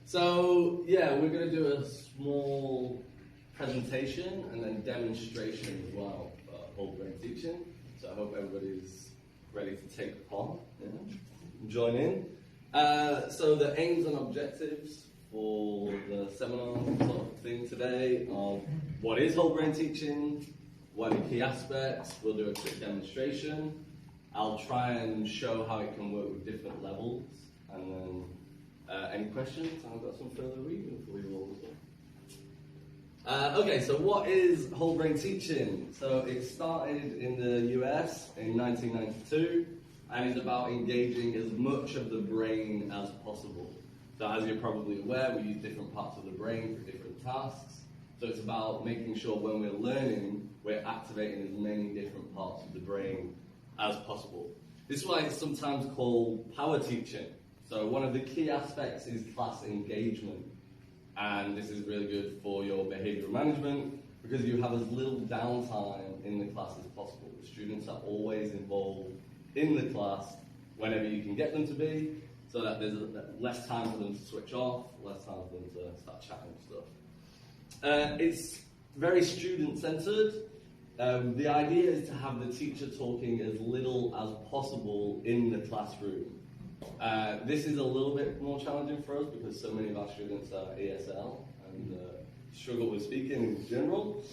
So yeah, we're going to do a small presentation and then demonstration as well for whole brain teaching. So I hope everybody's ready to take part, join in. So the aims and objectives for the seminar sort of thing today are what is whole brain teaching, what are the key aspects, we'll do a quick demonstration. I'll try and show how it can work with different levels, and then any questions? I've got some further reading for you all as well. Okay, so what is whole brain teaching? So it started in the US in 1992, and is about engaging as much of the brain as possible. So as you're probably aware, we use different parts of the brain for different tasks. So it's about making sure when we're learning, we're activating as many different parts of the brain as possible. This is why it's sometimes called power teaching. So one of the key aspects is class engagement. And this is really good for your behavioral management because you have as little downtime in the class as possible. The students are always involved in the class whenever you can get them to be, so that there's less time for them to switch off, less time for them to start chatting and stuff. It's very student-centered. The idea is to have the teacher talking as little as possible in the classroom. This is a little bit more challenging for us because so many of our students are ESL and struggle with speaking in general,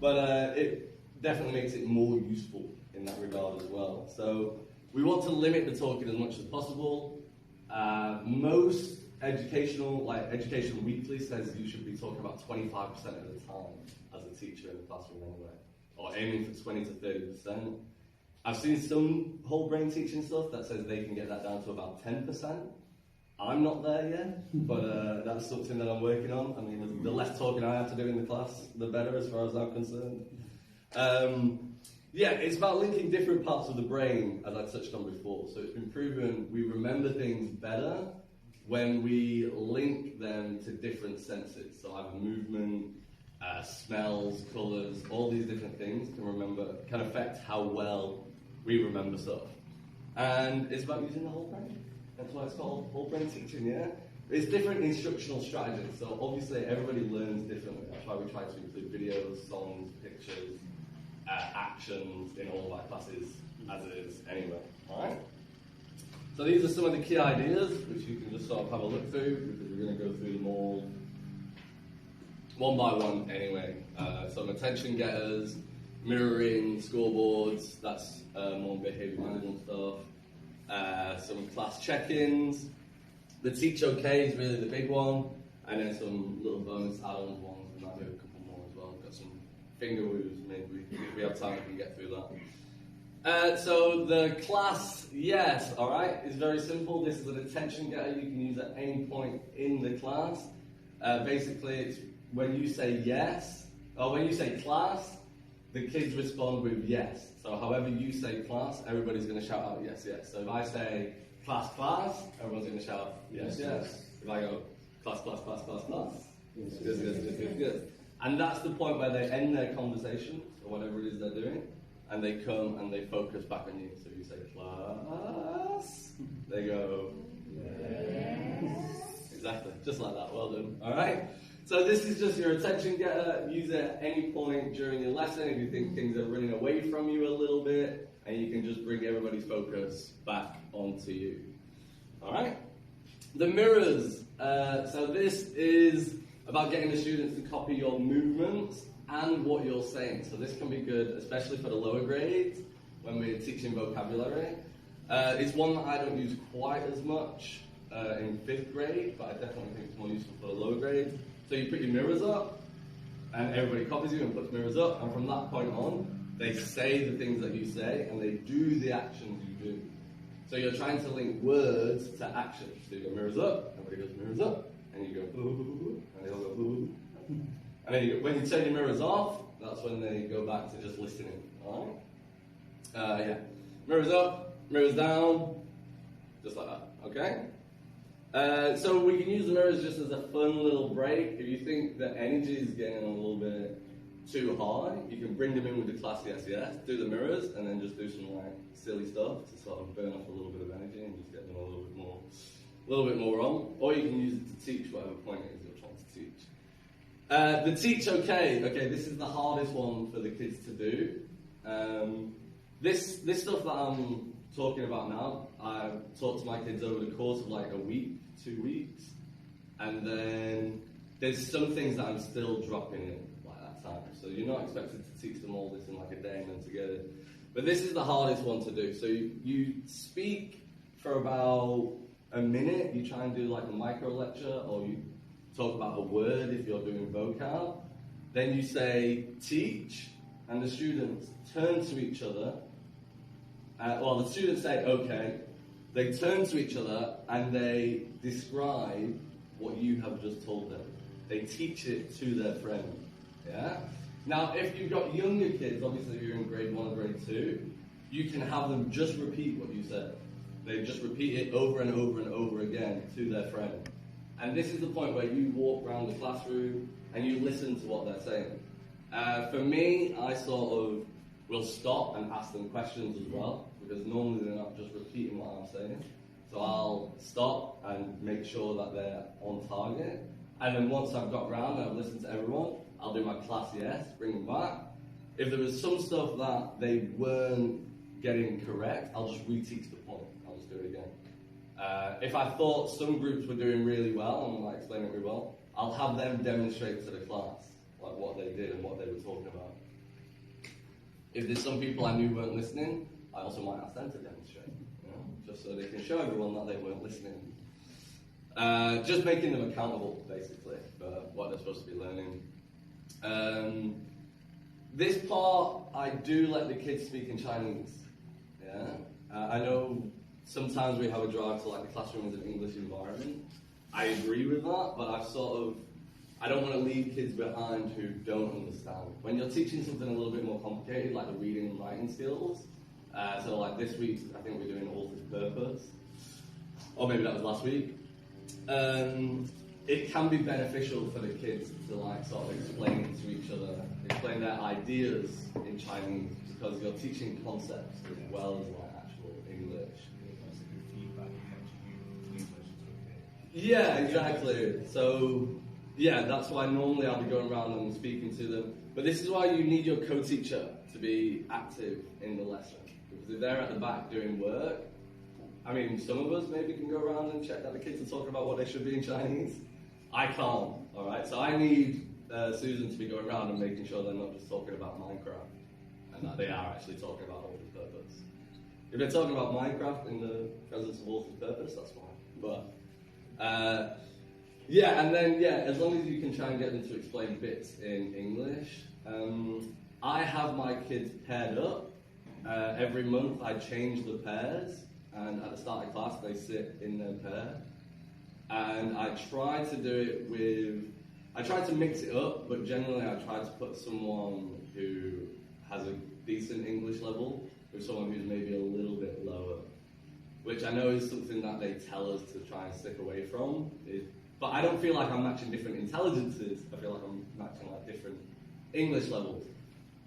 but it definitely makes it more useful in that regard as well. So we want to limit the talking as much as possible. Most education weekly says you should be talking about 25% of the time as a teacher in the classroom anyway, or aiming for 20 to 30%. I've seen some whole brain teaching stuff that says they can get that down to about 10%. I'm not there yet, but that's something that I'm working on. I mean, the less talking I have to do in the class, the better as far as I'm concerned. Yeah, it's about linking different parts of the brain, as I touched on before. So it's been proven we remember things better when we link them to different senses. So either movement, smells, colours, all these different things can affect how well we remember stuff. And it's about using the whole brain. That's why it's called whole brain teaching, yeah? It's different instructional strategies. So obviously everybody learns differently. That's why we try to include videos, songs, pictures, actions in all of our classes as it is anyway. Alright? So these are some of the key ideas which you can just sort of have a look through because we're going to go through them all one by one anyway. Some attention getters, mirroring, scoreboards, that's more behaviour management stuff. Some class check-ins. The teach okay is really the big one, and then some little bonus add-on ones. We might do a couple more as well. We've got some finger woos, maybe if we have time we can get through that. So the class yes, alright, is very simple. This is an attention getter you can use at any point in the class. Basically it's when you say yes, or when you say class, the kids respond with yes. So however you say class, everybody's going to shout out yes, yes. So if I say class, class, everyone's going to shout yes, yes. If I go class, class, class, class, class, yes, yes, yes, yes, yes, yes. And that's the point where they end their conversation, or whatever it is they're doing, and they come and they focus back on you. So if you say class, they go yes. Exactly, just like that. Well done. All right. So this is just your attention getter. Use it at any point during your lesson if you think things are running away from you a little bit, and you can just bring everybody's focus back onto you. All right? The mirrors. So this is about getting the students to copy your movements and what you're saying. So this can be good, especially for the lower grades when we're teaching vocabulary. It's one that I don't use quite as much in 5th grade, but I definitely think it's more useful for the lower grades. So you put your mirrors up, and everybody copies you and puts mirrors up, and from that point on, they say the things that you say, and they do the actions you do. So you're trying to link words to action. So you go mirrors up, everybody goes mirrors up, and you go boo, and they all go boo. And then when you turn your mirrors off, that's when they go back to just listening. All right? Yeah. Mirrors up, mirrors down, just like that. Okay? So we can use the mirrors just as a fun little break. If you think the energy is getting a little bit too high, you can bring them in with the class yes, yes, do the mirrors, and then just do some like silly stuff to sort of burn off a little bit of energy and just get them a little bit more a little bit more on, or you can use it to teach whatever point it is you're trying to teach. The teach okay, this is the hardest one for the kids to do. This stuff that I'm talking about now, I've taught to my kids over the course of like a week, 2 weeks, and then there's some things that I'm still dropping in like that time. So you're not expected to teach them all this in like a day and then together. But this is the hardest one to do. So you speak for about a minute, you try and do like a micro lecture, or you talk about a word if you're doing vocab. Then you say teach, and the students turn to each other. The students say okay, they turn to each other and they describe what you have just told them. They teach it to their friend. Yeah? Now, if you've got younger kids, obviously you're in grade 1 or grade 2, you can have them just repeat what you said. They just repeat it over and over and over again to their friend. And this is the point where you walk around the classroom and you listen to what they're saying. For me, I sort of will stop and ask them questions as well, because normally they're not just repeating what I'm saying. So I'll stop and make sure that they're on target. And then once I've got round and I've listened to everyone, I'll do my class yes, bring them back. If there was some stuff that they weren't getting correct, I'll just reteach the point. I'll just do it again. If I thought some groups were doing really well and like explaining it really well, I'll have them demonstrate to the class like what they did and what they were talking about. If there's some people I knew weren't listening, I also might ask them to demonstrate, just so they can show everyone that they weren't listening. Just making them accountable, basically, for what they're supposed to be learning. This part, I do let the kids speak in Chinese. Yeah, I know sometimes we have a drive to like the classroom as an English environment. I agree with that, but I don't want to leave kids behind who don't understand. When you're teaching something a little bit more complicated, like the reading and writing skills, so like this week, I think we're doing author's purpose, or maybe that was last week. It can be beneficial for the kids to like sort of explain to each other, explain their ideas in Chinese, because you're teaching concepts as well as like actual English. Yeah, exactly. So yeah, that's why normally I'll be going around and speaking to them. But this is why you need your co-teacher to be active in the lesson, because if they're at the back doing work, I mean, some of us maybe can go around and check that the kids are talking about what they should be in Chinese. I can't, all right? So I need Susan to be going around and making sure they're not just talking about Minecraft, and that they are actually talking about author's purpose. If they're talking about Minecraft in the presence of author's purpose, that's fine. But yeah, and then as long as you can try and get them to explain bits in English. I have my kids paired up. Every month I change the pairs. And at the start of class, they sit in their pair. And I try to do it I try to mix it up, but generally I try to put someone who has a decent English level with someone who's maybe a little bit lower, which I know is something that they tell us to try and stick away from. But I don't feel like I'm matching different intelligences. I feel like I'm matching like different English levels.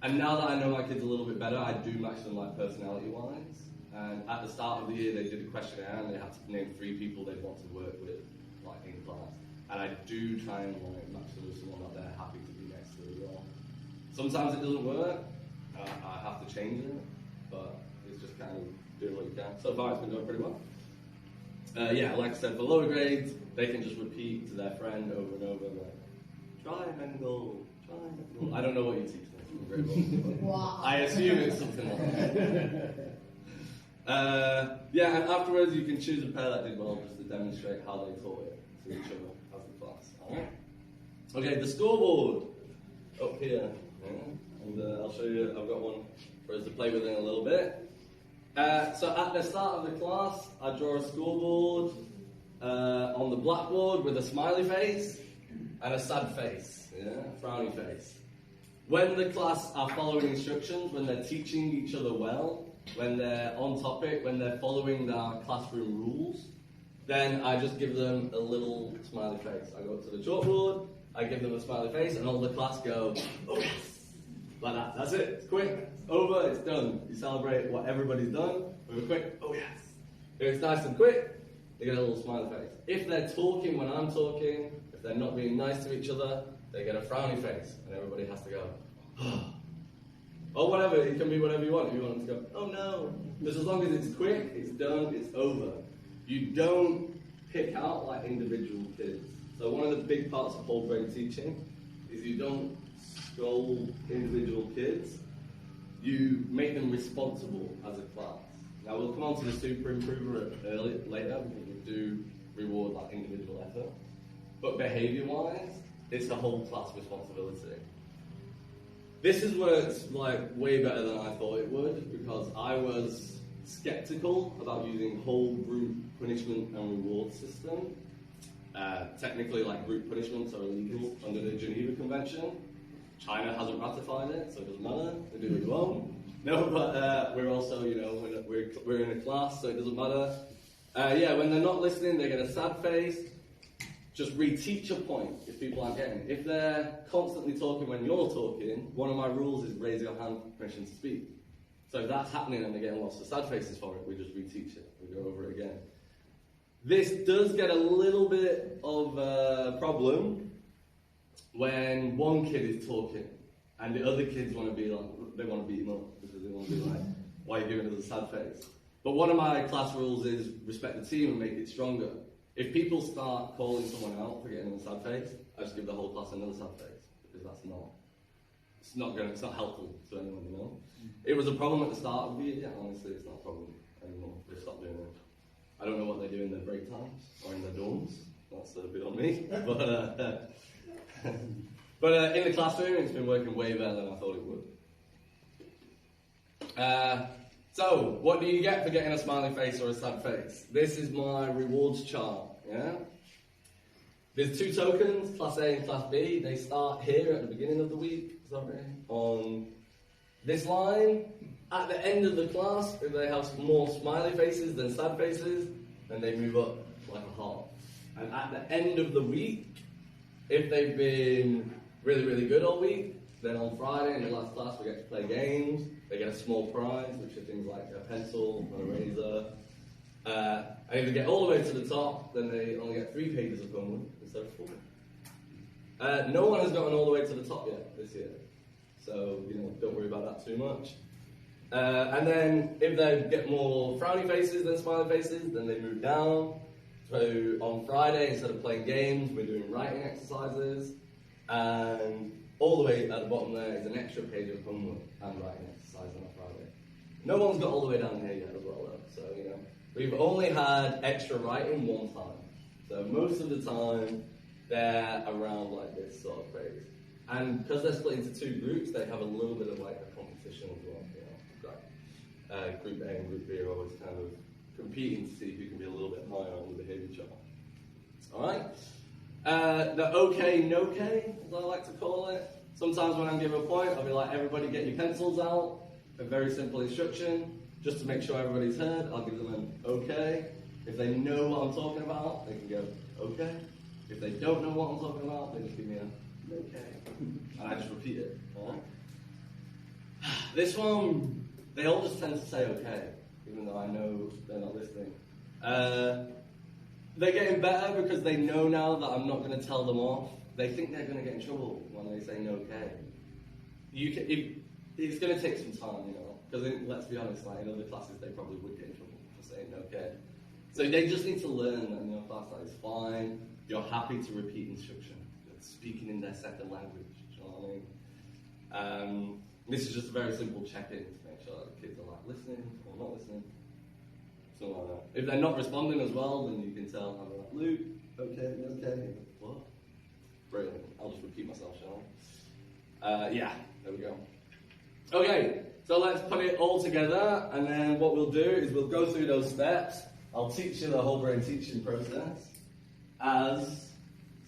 And now that I know my kids a little bit better, I do match them like personality-wise. And at the start of the year, they did a questionnaire and they had to name 3 people they'd want to work with, like in class. And I do try and like match them with someone that they're happy to be next to as well. Sometimes it doesn't work. I have to change it, but it's just kind of doing what you can. So far, it's been going pretty well. Like I said, for lower grades, they can just repeat to their friend over and over, like triangle. I don't know what you teach them. Wow. I assume it's something like that. And afterwards you can choose a pair that did well just to demonstrate how they taught it to each other as the class. Alright? Okay, the scoreboard up here. Yeah? And I'll show you, I've got one for us to play with in a little bit. So at the start of the class, I draw a scoreboard on the blackboard with a smiley face and a sad face, frowny face. When the class are following instructions, when they're teaching each other well, when they're on topic, when they're following our classroom rules, then I just give them a little smiley face. I go up to the chalkboard, I give them a smiley face, and all the class go, oh yes, like that. That's it. It's quick. It's over. It's done. You celebrate what everybody's done with a quick, oh yes. If it's nice and quick, they get a little smiley face. If they're talking when I'm talking, if they're not being nice to each other, they get a frowny face, and everybody has to go, or whatever. It can be whatever you want. If you want them to go, oh no. Just as long as it's quick, it's done, it's over. You don't pick out like individual kids. So one of the big parts of whole brain teaching is you don't scold individual kids. You make them responsible as a class. Now we'll come on to the super improver later, because we do reward like individual effort. But behavior-wise, it's the whole class responsibility. This has worked like way better than I thought it would, because I was skeptical about using whole group punishment and reward system. Technically, like group punishments are illegal under the Geneva Convention. China hasn't ratified it, so it doesn't matter. They do what you want. No, but we're also, you know, we're in a class, so it doesn't matter. Yeah, when they're not listening, they get a sad face. Just reteach a point if people aren't getting it. If they're constantly talking when you're talking, one of my rules is raise your hand for permission to speak. So if that's happening and they're getting lots of sad faces for it, we just reteach it. We go over it again. This does get a little bit of a problem when one kid is talking and the other kids want to be like, they want to beat him up because they want to be like, why are you giving us a sad face? But one of my class rules is respect the team and make it stronger. If people start calling someone out for getting a sad face, I just give the whole class another sad face, because that's it's not helpful to anyone, you know. It was a problem at the start of the year. Honestly, it's not a problem anymore. They've stopped doing it. I don't know what they do in their break times or in their dorms. That's a bit on me. But in the classroom, it's been working way better than I thought it would. So, what do you get for getting a smiley face or a sad face? This is my rewards chart. Yeah. There's two tokens, Class A and Class B. They start here at the beginning of the week. On this line, at the end of the class, if they have more smiley faces than sad faces, then they move up like a heart. And at the end of the week, if they've been really, really good all week, then on Friday in the last class we get to play games. They get a small prize, which are things like a pencil, an eraser. And if they get all the way to the top, then they only get 3 pages of homework instead of 4. No one has gotten all the way to the top yet this year, so don't worry about that too much. And then if they get more frowny faces than smiley faces, then they move down. So on Friday, instead of playing games, we're doing writing exercises, and all the way at the bottom there is an extra page of homework and writing exercise on a Friday. No one's got all the way down here yet as well, though. So we've only had extra writing one time. So most of the time, they're around like this sort of phase. And because they're split into 2 groups, they have a little bit of like a competition as well. Group A and Group B are always kind of competing to see who can be a little bit higher on the behaviour chart. Alright? The okay, no K, as I like to call it. Sometimes when I'm giving a point, I'll be like, everybody get your pencils out. A very simple instruction. Just to make sure everybody's heard, I'll give them an okay. If they know what I'm talking about, they can go, okay. If they don't know what I'm talking about, they just give me a okay. And I just repeat it. Alright? This one, they all just tend to say okay, even though I know they're not listening. They're getting better because they know now that I'm not going to tell them off. They think they're going to get in trouble when they say no okay. It's going to take some time, because let's be honest, like in other classes they probably would get in trouble for saying no okay. So they just need to learn that in your class that it's fine. You're happy to repeat instruction. You're speaking in their second language. You know what I mean? This is just a very simple check-in to make sure that the kids are like listening or not listening. Something like that. If they're not responding as well, then you can tell I'm like, Luke, okay. What? Brilliant. I'll just repeat myself, shall I? Yeah, there we go. Okay, so let's put it all together, and then what we'll do is we'll go through those steps. I'll teach you the whole brain teaching process as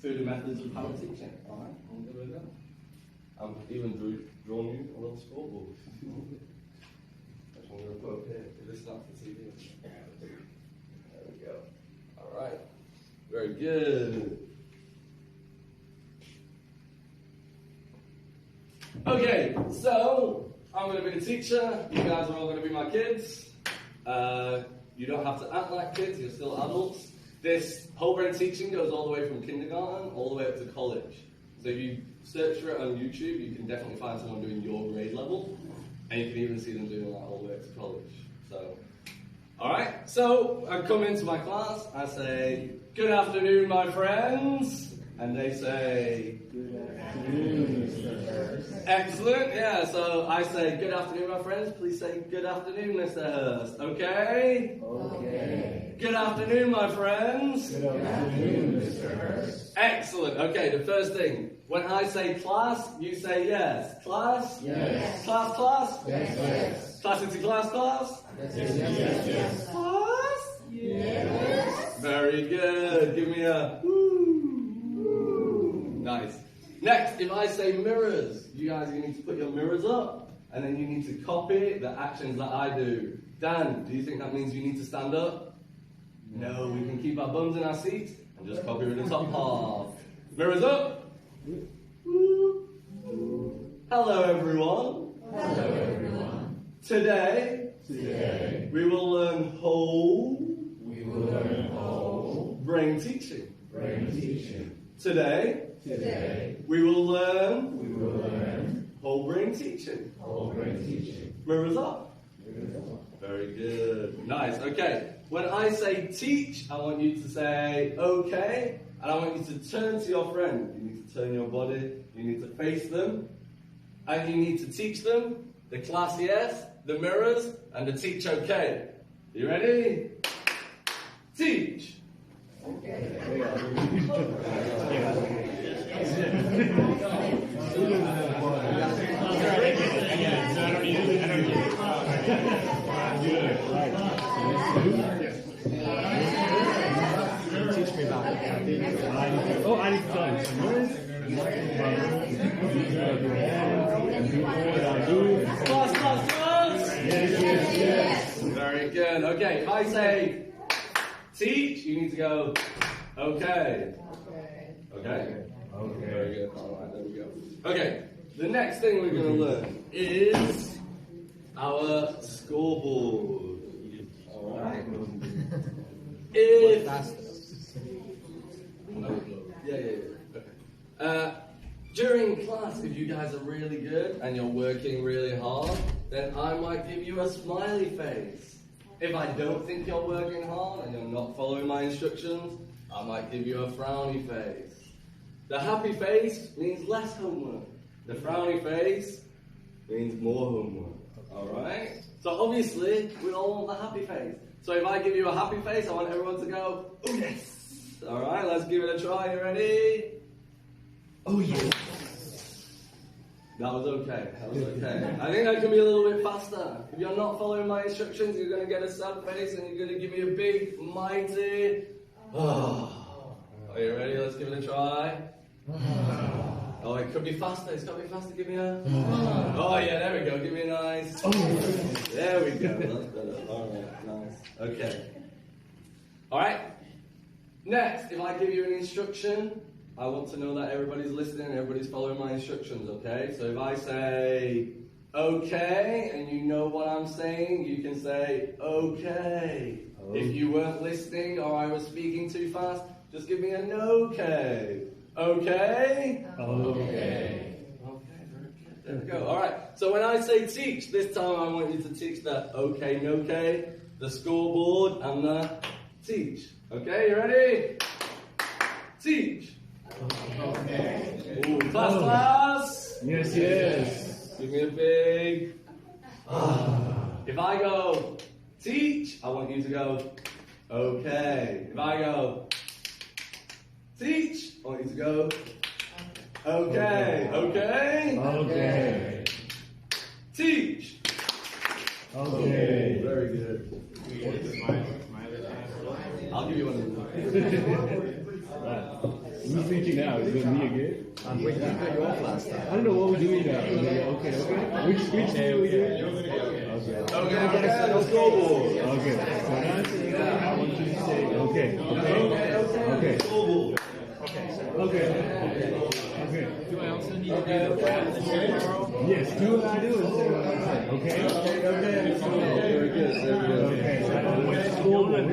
through the methods of power teaching. Alright, I'm going to go. I've even drawn you a little scoreboard. Which I'm going to put up here. This is not for TV. There we go. Alright. Very good. Okay, so I'm going to be the teacher. You guys are all going to be my kids. You don't have to act like kids, you're still adults. This whole brain teaching goes all the way from kindergarten all the way up to college. So if you search for it on YouTube, you can definitely find someone doing your grade level, and you can even see them doing that all the way up to college. So, all right. So I come into my class, I say, "Good afternoon, my friends," and they say, "Good afternoon, Mr. Hurst." Excellent. Yeah. So I say, "Good afternoon, my friends. Please say good afternoon, Mr. Hurst." Okay. Okay. Good afternoon, my friends. Good afternoon, Mr. Hurst. Excellent. Okay, the first thing. When I say class, you say yes. Class? Yes. Class, class? Yes, yes. Class into class, class? Yes, yes, yes, yes. Class? Yes. Very good. Give me a woo. Nice. Next, if I say mirrors, you need to put your mirrors up, and then you need to copy the actions that I do. Dan, do you think that means you need to stand up? No, we can keep our bums in our seats and just copy with the top half. Mirrors up. Hello, everyone. Hello, everyone. Today, we will learn whole. Brain teaching. Today, we will learn whole brain teaching. Mirrors up. Very good. Nice. Okay. When I say teach, I want you to say okay, and I want you to turn to your friend. You need to turn your body, you need to face them, and you need to teach them the class yes, the mirrors, and the teach okay. You ready? Teach. Okay. Teach me about it. Oh, I need to tell you. Class. Yes. Very good. Okay, if I say teach, you need to go okay. Okay? Very good. All right, there we go. Okay, the next thing we're going to learn is our scoreboard. All right. Okay. During class, if you guys are really good and you're working really hard, then I might give you a smiley face. If I don't think you're working hard and you're not following my instructions, I might give you a frowny face. The happy face means less homework. The frowny face means more homework. Alright? So obviously, we all want the happy face. So if I give you a happy face, I want everyone to go, oh yes! Alright, let's give it a try. You ready? Oh yes! That was okay. I think I can be a little bit faster. If you're not following my instructions, you're going to get a sad face and you're going to give me a big, mighty... Oh. Are you ready? Let's give it a try. Oh, it could be faster. It's got to be faster. Give me a... Oh, yeah, there we go. Give me a nice... There we go. That's better. All right, nice. Okay. All right. Next, if I give you an instruction, I want to know that everybody's listening and everybody's following my instructions, okay? So if I say, okay, and you know what I'm saying, you can say, okay. If you weren't listening or I was speaking too fast, just give me an okay. Okay? Okay. Okay, very good. There we go. All right. So when I say teach, this time I want you to teach the okay, no-K, the scoreboard, and the teach. Okay, you ready? Teach. Okay. Ooh, class. Yes, yes. Give me a big... If I go teach, I want you to go okay. If I go teach, I want you to go okay. Okay? Okay. Teach. Okay. Very good. I'll give you one of them. Who's teaching now? Is it me again? Wait, you cut you off last time. I don't know what we're doing now. Okay. Which day are we doing? Okay, let's go. Okay. So now I want you to say okay. Do I also need to do the Yes, do what I do and say what I say. Okay. Very good. Okay. So I don't know what scoreboard.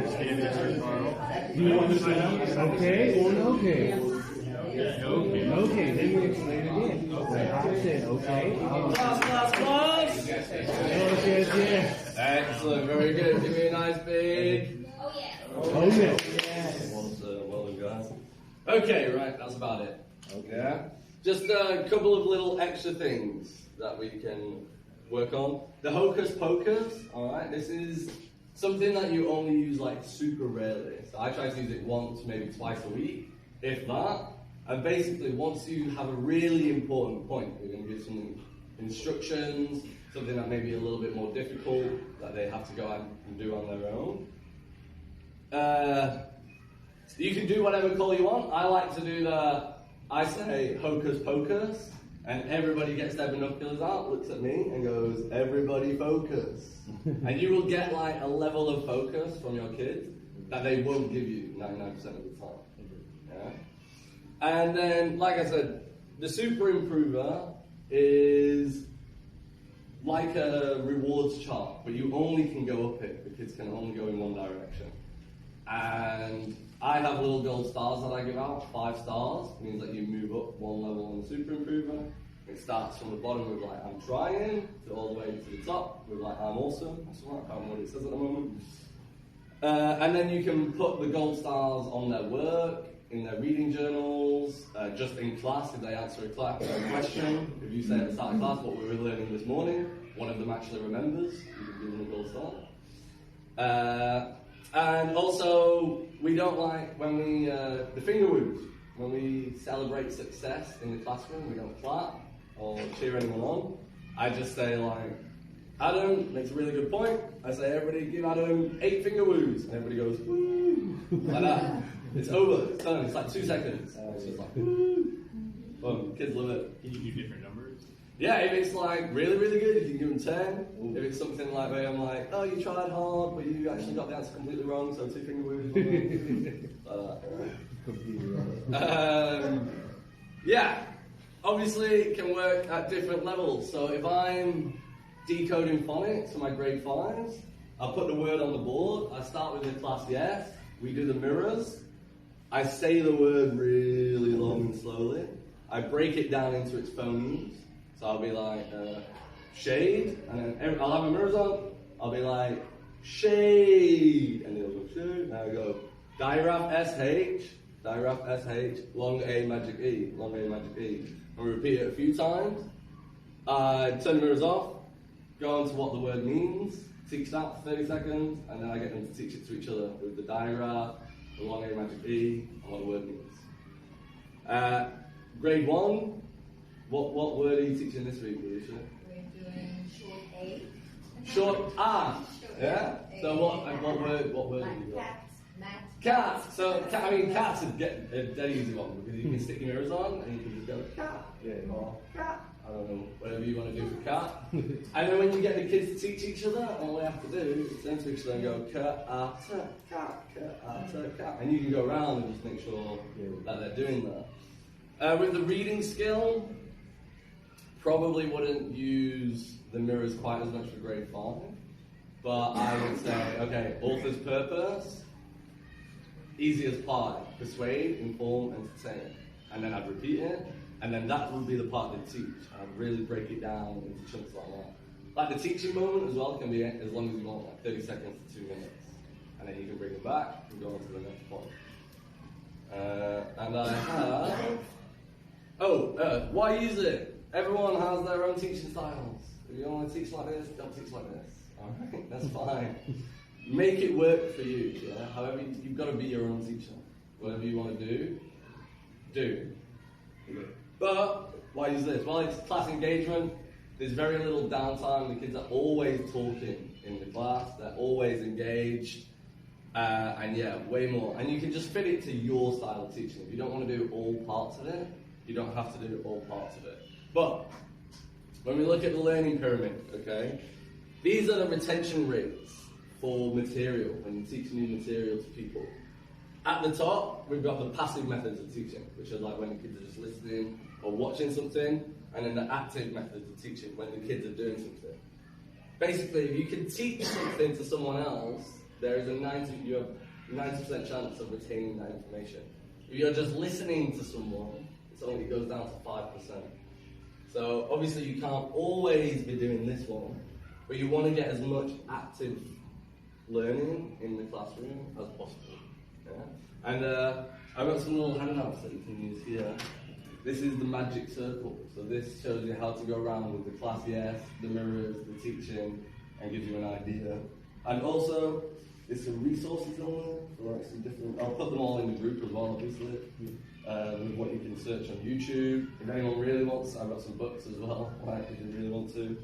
Do you understand? Okay or no okay? Okay, then we explain again. Like I said, okay. Class. Yes, yes, yes. Excellent, very good. Give me a nice big. Oh, yes. Well done, guys. Okay, right, that's about it. Okay. Just a couple of little extra things that we can work on. The hocus pocus, alright, this is something that you only use like super rarely. So I try to use it once, maybe twice a week, if that. And basically, once you have a really important point, you're going to give some instructions, something that may be a little bit more difficult, that they have to go out and do on their own. You can do whatever call you want. I like to do I say hocus pocus, and everybody gets their binoculars out, looks at me, and goes, everybody focus. And you will get like a level of focus from your kids that they won't give you 99% of the time. Yeah? And then, like I said, the super improver is like a rewards chart, but you only can go up it. The kids can only go in one direction. And I have little gold stars that I give out, 5 stars. It means that you move up one level on the super improver. It starts from the bottom with like, I'm trying, to all the way to the top with like, I'm awesome. I can't remember what it says at the moment. And then you can put the gold stars on their work, in their reading journals, just in class if they answer a question. If you say at the start of class what we were learning this morning, one of them actually remembers, you can give them a gold star. And also, we don't like when we, the finger woos, when we celebrate success in the classroom, we don't clap or cheer anyone on. I just say like, Adam makes a really good point. I say, everybody give Adam 8 finger woos. And everybody goes, woo, like that. It's over, it's done, it's like 2 seconds. It's just like, woo. Boom, kids love it. Can you do different numbers? Yeah, if it's like really, really good, you can give them 10. If it's something like where I'm like, oh, you tried hard, but you actually got the answer completely wrong, so 2 finger woos. Completely wrong. Yeah, obviously it can work at different levels. So if I'm decoding phonics for my grade 5s, I'll put the word on the board. I start with the class yes. We do the mirrors. I say the word really long and slowly. I break it down into its phonemes. So I'll be like, shade, and then I'll have my mirrors on. I'll be like, shade, and they'll go, shade. Now I go, digraph SH, long A, magic E, long A, magic E. And we repeat it a few times. Turn the mirrors off, go on to what the word means, teach that for 30 seconds, and then I get them to teach it to each other with the digraph, the long A, magic E, and what the word means. Grade 1, what word are you teaching this week, Alicia? We're doing short A. Short A. Yeah. A. So what word? What word? Like have you got? cat, mat. Cat. So I mean, cats is a dead easy one because you can stick your mirrors on and you can just go cat. Yeah. Or cat. I don't know, whatever you want to do for cat. And then when you get the kids to teach each other, all they have to do is turn to each other and go cat, cat, and you can go around and just make sure that they're doing that. With the reading skill, probably wouldn't use the mirrors quite as much for grade 5, but I would say, okay, author's purpose, easy as pie, persuade, inform, entertain. And then I'd repeat it, and then that would be the part they teach. I'd really break it down into chunks like that. Like the teaching moment as well can be as long as you want, like 30 seconds to 2 minutes. And then you can bring it back and go on to the next point. And I have... why use it? Everyone has their own teaching styles. If you don't want to teach like this, don't teach like this. Alright, that's fine. Make it work for you, yeah? However, you've got to be your own teacher. Whatever you want to do, do. But, why use this? Well, it's class engagement. There's very little downtime. The kids are always talking in the class. They're always engaged. And yeah, way more. And you can just fit it to your style of teaching. If you don't want to do all parts of it, you don't have to do all parts of it. But, when we look at the learning pyramid, okay, these are the retention rates for material, when you teach new material to people. At the top, we've got the passive methods of teaching, which are like when the kids are just listening or watching something, and then the active methods of teaching, when the kids are doing something. Basically, if you can teach something to someone else, there is a 90% chance of retaining that information. If you're just listening to someone, it goes down to 5%. So obviously you can't always be doing this one, but you want to get as much active learning in the classroom as possible. Yeah? And I've got some little handouts that you can use here. This is the magic circle. So this shows you how to go around with the class yes, the mirrors, the teaching, and gives you an idea. And also, there's some resources on there for like some different. I'll put them all in the group as well, obviously, with what you can search on YouTube. If anyone really wants, I've got some books as well, like if you really want to.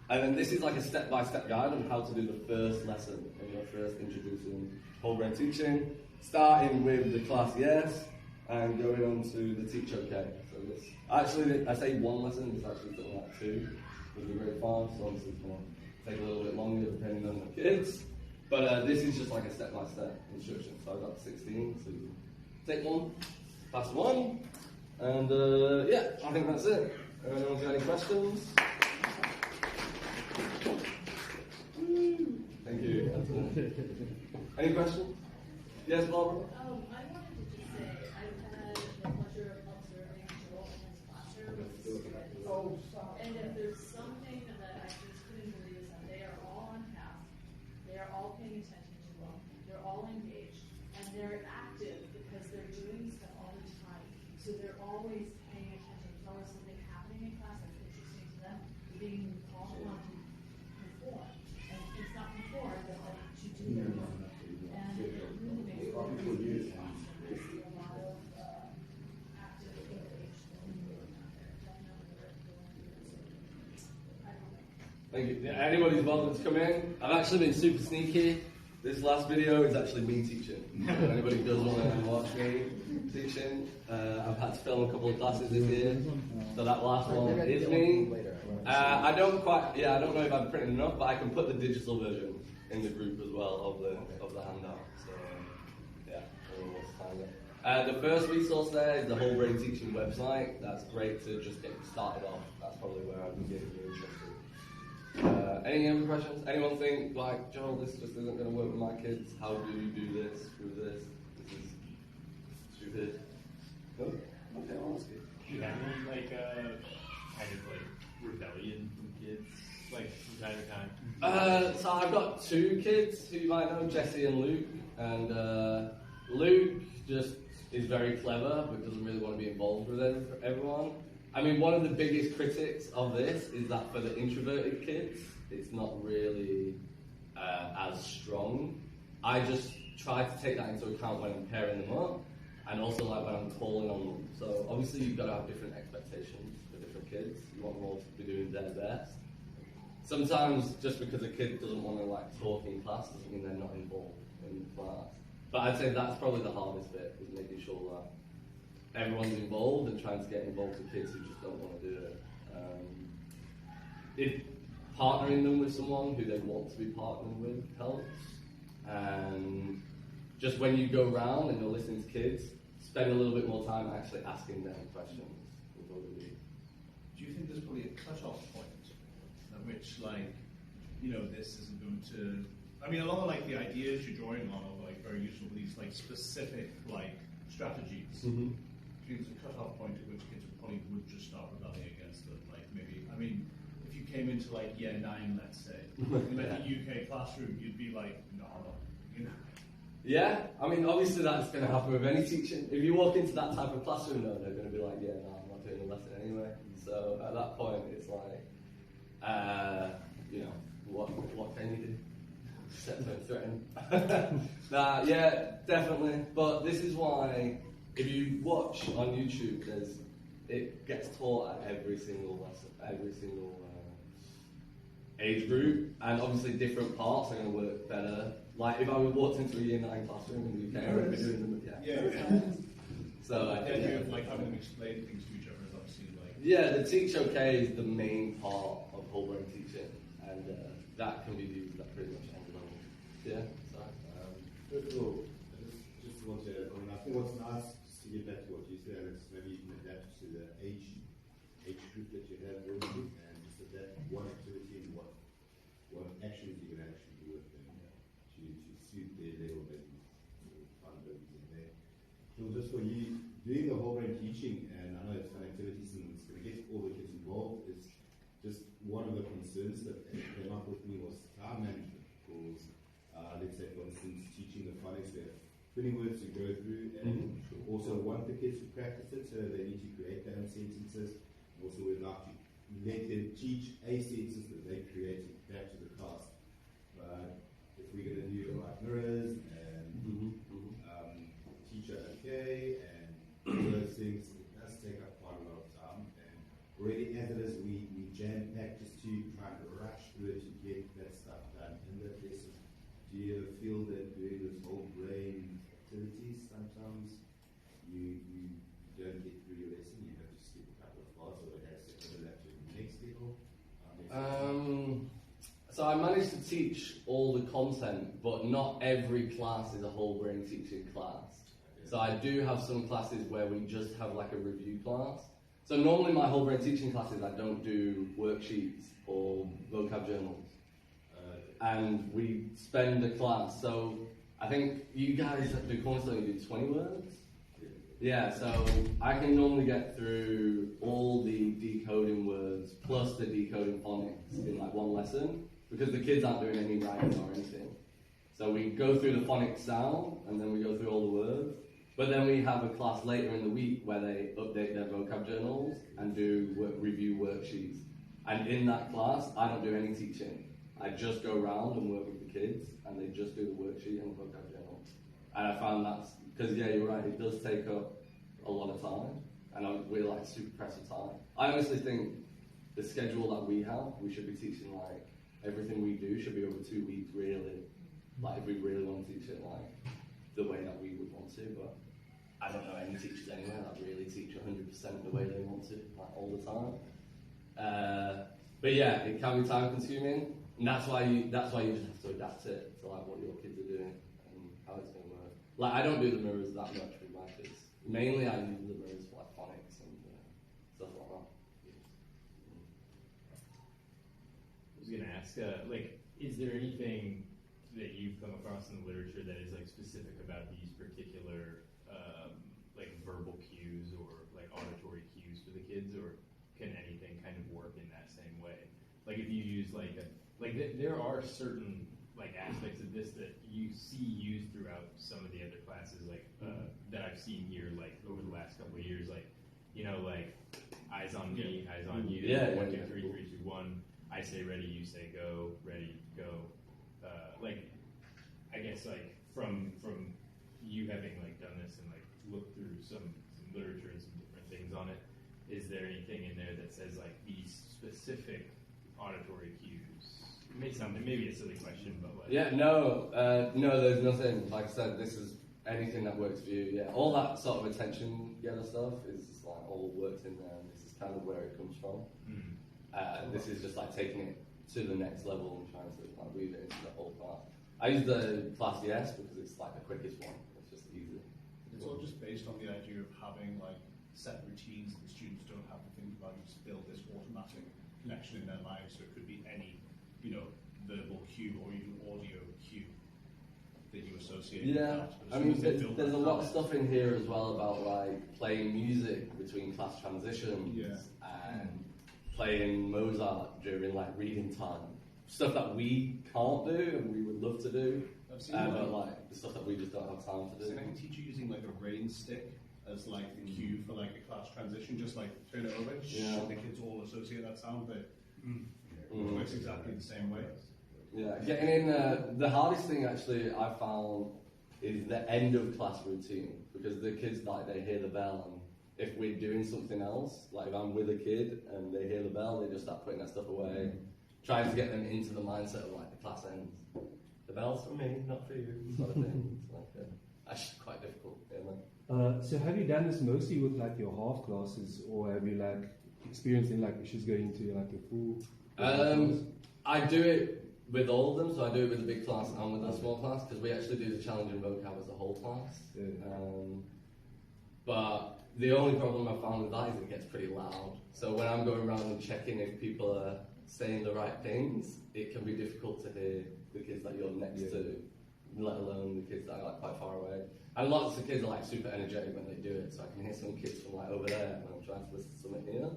And then this is like a step-by-step guide on how to do the first lesson when you're first introducing whole brain teaching, starting with the class yes and going on to the teach okay. So this actually, I say one lesson, it's actually something like two, because we're grade 5, so obviously it's going to take a little bit longer depending on the kids. But this is just like a step-by-step instruction. So I've got 16, so you take one, pass one, and yeah, I think that's it. Anyone got any questions? Thank you. Any questions? Yes, Barbara? I wanted to just say, I've had the pleasure of observing Joel in his classroom. And if there's something that I just couldn't believe is that they are all on task, they are all paying attention to them, they're all engaged, and they're active because they're doing stuff all the time. So they're always paying attention. If there's something happening in class that's interesting to them, they're being called upon to perform. And it's not perform, but like to do their work. And it really makes a lot of difference. There's a lot of active engagement out there. Definitely worth going through. I don't know. Thank you. Yeah, anybody's welcome to come in. I've actually been super sneaky. This last video is actually me teaching. If anybody does want to watch me teaching, I've had to film a couple of classes this year, so that last one is me. I don't know if I've printed enough, but I can put the digital version in the group as well of the handout. So yeah, everyone's time. The first resource there is the Whole Brain Teaching website. That's great to just get started off. That's probably where I'd be getting you interested. Any other questions? Anyone think like, Joel, this just isn't going to work with my kids? How do you do this through this? This is stupid. No? Okay, I'll ask you. Do you have any like kind of like rebellion from kids, like from time to time? So I've got 2 kids who you might know, Jesse and Luke. And Luke just is very clever, but doesn't really want to be involved with everyone. I mean, one of the biggest critics of this is that for the introverted kids, it's not really as strong. I just try to take that into account when I'm pairing them up, and also like when I'm calling on them. So obviously you've got to have different expectations for different kids. You want them all to be doing their best. Sometimes just because a kid doesn't want to like talk in class doesn't mean they're not involved in the class. But I'd say that's probably the hardest bit, is making sure that everyone's involved and trying to get involved with kids who just don't want to do it. If partnering them with someone who they want to be partnered with helps. And just when you go around and you're listening to kids, spend a little bit more time actually asking them questions. Do you think there's probably a cut-off point at which, like, you know, this isn't going to... I mean, a lot of, like, the ideas you're drawing on are, like, very useful, but these, like, specific, like, strategies. Mm-hmm. Do you think there's a cut-off point at which kids probably would just start rebelling against it? Like, maybe... I mean, if you came into, like, year 9, let's say, in, like, a UK classroom, you'd be like, no, you know... Yeah, I mean, obviously that's going to happen with any teaching. If you walk into that type of classroom, though, they're going to be like, yeah, no, I'm not doing the lesson anyway. So at that point, it's like, you know, what can you do? Set them threaten. Nah, yeah, definitely. But this is why, if you watch on YouTube, it gets taught at every single lesson, every single age group, and obviously different parts are going to work better. Like if I walked into a year 9 classroom in the UK, I would be doing them. Yeah. So the idea of like having them explain things to each other is obviously like... Yeah, the Teach OK is the main part of whole brain teaching, and that can be used at pretty much any level. Yeah, so. First of all, I just want to, I mean, I think what's nice, just to get back to what you said, is maybe you can adapt to the age group that you have working with, and just adapt one activity and what actions you can actually do with them to suit their level maybe. for you, doing the whole brain teaching, and I know it's fun activities and it's going to get all the kids involved, is just one of the concerns that came up with me was time management. Because, let's say, for instance, teaching the phonics, there are 20 words to go through, and also want the kids to practice it, so they need to create their own sentences. Also, we'd like to let them teach a sentence that they created back to the class. But if we're going to do the right mirrors and teacher okay and all those things, it does take up quite a lot of time. And already as it is, we jam pack just to try and rush through it to get that stuff done in that lesson. Do you ever feel that doing this whole brain activities sometimes you don't get through your lesson, you have to skip a couple of parts, or it has to overlap to the next level? So I managed to teach all the content, but not every class is a whole brain teaching class. So I do have some classes where we just have like a review class. So normally my whole brain teaching classes, I don't do worksheets or vocab journals. And we spend a class. So I think you guys do constantly do 20 words. Yeah, so I can normally get through all the decoding words plus the decoding phonics in like one lesson, because the kids aren't doing any writing or anything. So we go through the phonics sound, and then we go through all the words. But then we have a class later in the week where they update their vocab journals and do review worksheets. And in that class, I don't do any teaching. I just go around and work with the kids, and they just do the worksheet and the vocab journal. And I found that's, because yeah, you're right, it does take up a lot of time, and we're like super pressed for time. I honestly think the schedule that we have, we should be teaching like, everything we do should be over 2 weeks really. Like if we really want to teach it like the way that we would want to, but I don't know any teachers anywhere that really teach 100% the way they want to, like all the time. But yeah, it can be time consuming, and that's why you just have to adapt it to like what your kids are doing and how it's going to work. Like I don't do the mirrors that much with my kids. Mainly I use the mirrors for like phonics and stuff like that. I was going to ask, like, is there anything that you've come across in the literature that is like specific about these particular like verbal cues or like auditory cues for the kids, or can anything kind of work in that same way? Like if you use there are certain like aspects of this that you see used throughout some of the other classes, like that I've seen here, like over the last couple of years, like like eyes on me, eyes on you, 1, 2, 3, 3, 2, 1. I say ready, you say go, ready, go. Like I guess like from you having like done this and like looked through some literature and some different things on it, is there anything in there that says like these specific auditory cues? It may sound maybe a silly question, but like no, there's nothing. Like I said, this is anything that works for you. Yeah, all that sort of attention getter stuff is like all works in there, and this is kind of where it comes from. This is just like taking it to the next level and trying to like weave it into the whole class. I use the class yes because it's like the quickest one. It's just easy. It's all just based on the idea of having like set routines that the students don't have to think about. You just build this automatic connection in their lives. So it could be any, verbal cue or even audio cue that you associate with that. I mean, there's a lot of stuff in here as well about like playing music between class transitions and playing Mozart during like reading time. Stuff that we can't do and we would love to do, but like the stuff that we just don't have time to do. So I can teach you using like a rain stick as like the cue for like a class transition, just like turn it over, the kids all associate that sound, but it works exactly the same way. Yeah, getting in the hardest thing actually I found is the end of class routine, because the kids like they hear the bell, and if we're doing something else, like if I'm with a kid and they hear the bell, they just start putting that stuff away, trying to get them into the mindset of like the class ends. The bell's for me, not for you, sort of thing. It's like actually quite difficult. So have you done this mostly with like your half classes, or have you like experienced in like issues going to like a full? I do it with all of them, so I do it with the big class and with the small class, because we actually do the challenging vocab as a whole class. But the only problem I found with that is it gets pretty loud. So when I'm going around and checking if people are saying the right things, it can be difficult to hear the kids that you're next to. let alone the kids that are like quite far away. And lots of kids are like super energetic when they do it, so I can hear some kids from like over there when I'm trying to listen to something here.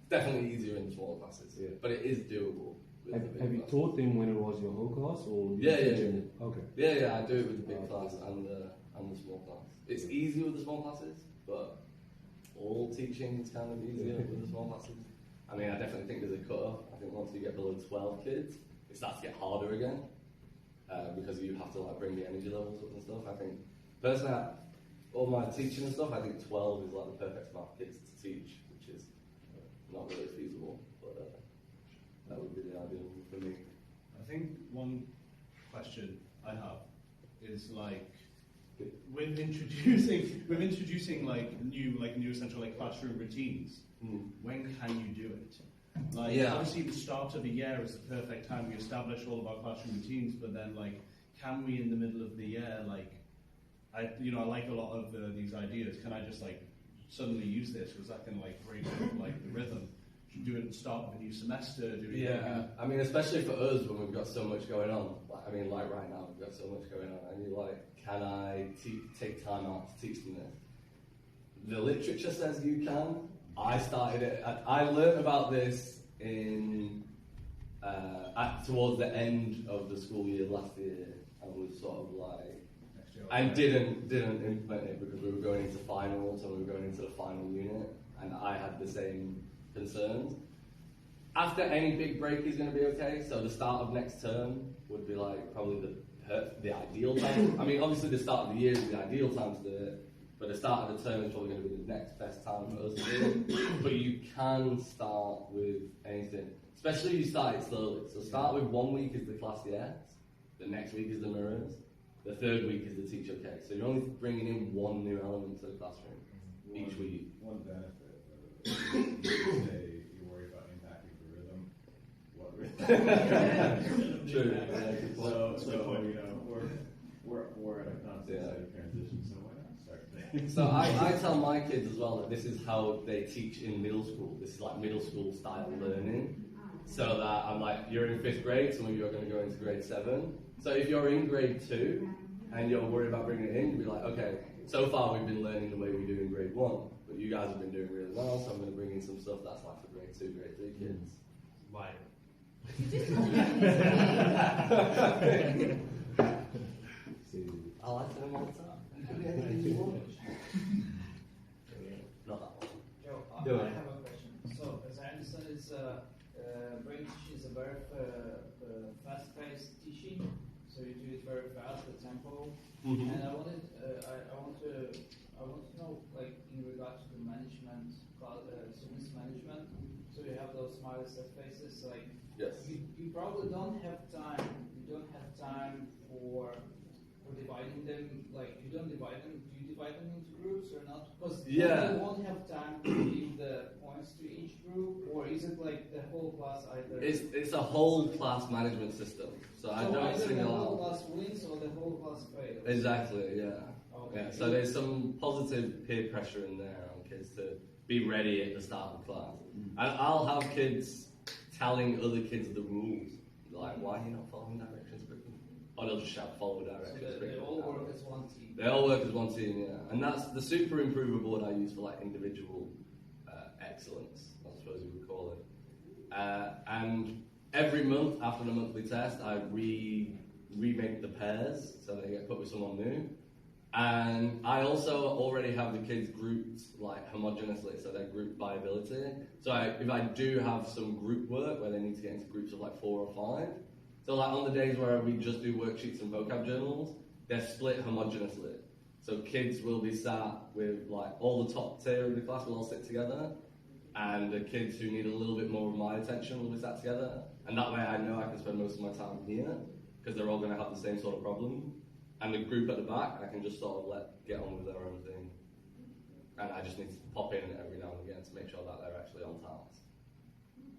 It's definitely easier in smaller classes, but it is doable. Have you taught them when it was your whole class, or Yeah. Okay. Yeah, I do it with the big class and the small class. It's easier with the small classes, but all teaching is kind of easier with the small classes. I mean, I definitely think there's a cut-off. I think once you get below 12 kids, it starts to get harder again, because you have to like bring the energy levels up and stuff. I think, personally, all my teaching and stuff, I think 12 is like the perfect amount of kids to teach, which is not really feasible, but that would be the ideal for me. I think one question I have is like, with introducing like new essential like classroom routines, when can you do it? Like obviously the start of the year is the perfect time we establish all of our classroom routines, but then like, can we in the middle of the year, like, I like a lot of these ideas. Can I just like suddenly use this? Was that going to like break up like the rhythm? Should do it at the start of a new semester? I mean, especially for us when we've got so much going on. Like right now we've got so much going on, and you're like, can I take time out to teach them this? The literature says you can. I started it. I learned about this in towards the end of the school year last year, and was sort of like, I didn't implement it because we were going into finals and we were going into the final unit, and I had the same concerns. After any big break is going to be okay, so the start of next term would be like probably the ideal time. I mean, obviously the start of the year is the ideal time to do it, but the start of the term is probably going to be the next best time for us to do it. But you can start with anything, especially if you start it slowly. So start with 1 week is the class yes, the next week is the mirrors, the third week is the teacher case. So you're only bringing in one new element to the classroom each week. One benefit, say you worry about impacting the rhythm. What rhythm? True. We're at a constant state of transition, so why not start there? So I tell my kids as well that this is how they teach in middle school. This is like middle school style learning. So that I'm like, you're in 5th grade, some of you are going to go into grade 7. So if you're in grade 2 and you're worried about bringing it in, you'll be like, okay, so far we've been learning the way we do in grade 1, but you guys have been doing really well, so I'm going to bring in some stuff that's like for grade 2, grade 3 kids. Liar. I like them all the time. Not that one. Joe, Do I it. have a question. So, as I understand, brain teaching is a very fast-paced teaching. So you do it very fast, the tempo. Mm-hmm. And I want to know, like, in regard to the management, students management. So you have those smiley set faces, like. Yes. You probably don't have time. You don't have time for dividing them. Like, you don't divide them. Do you divide them into groups or not? Because you won't have time to give the points to each group, or is it like the whole class either? It's a whole class management system. So I don't either single the out. whole class wins or the whole class fails. Exactly, yeah. Okay. Yeah. So there's some positive peer pressure in there on kids to be ready at the start of the class. And I'll have kids telling other kids the rules. Like, why are you not following directions quickly? Or they'll just shout, follow directions So quickly. they all work as one team. They all work as one team, yeah. And that's the super improver board I use for like individual excellence, I suppose you would call it. And every month after the monthly test, I remake the pairs so they get put with someone new. And I also already have the kids grouped like homogeneously, so they're grouped by ability. So if I do have some group work where they need to get into groups of like 4 or 5, so like on the days where we just do worksheets and vocab journals, they're split homogeneously. So kids will be sat with like all the top tier of the class will all sit together, and the kids who need a little bit more of my attention will be sat together. And that way I know I can spend most of my time here, because they're all going to have the same sort of problem. And the group at the back, I can just sort of let get on with their own thing. And I just need to pop in every now and again to make sure that they're actually on task.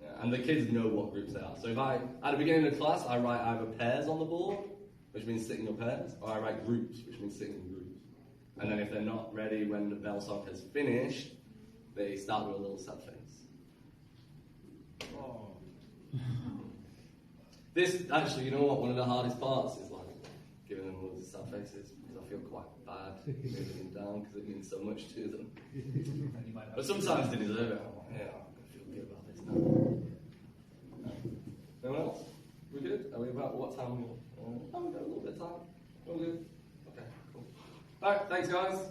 Yeah, and the kids know what groups they are. So if at the beginning of the class, I write either pairs on the board, which means sitting in pairs, or I write groups, which means sitting in groups. And then if they're not ready when the bell song has finished, they start with a little sad face. Oh. This, actually, you know what, one of the hardest parts is like giving them a faces because I feel quite bad moving them down because it means so much to them. And you might have But sometimes they deserve it. I'm like, yeah, I'm going to feel good about this now. No one else? We good? Are we about what time? Oh, we've got a little bit of time. All good? Okay, cool. Alright, thanks guys.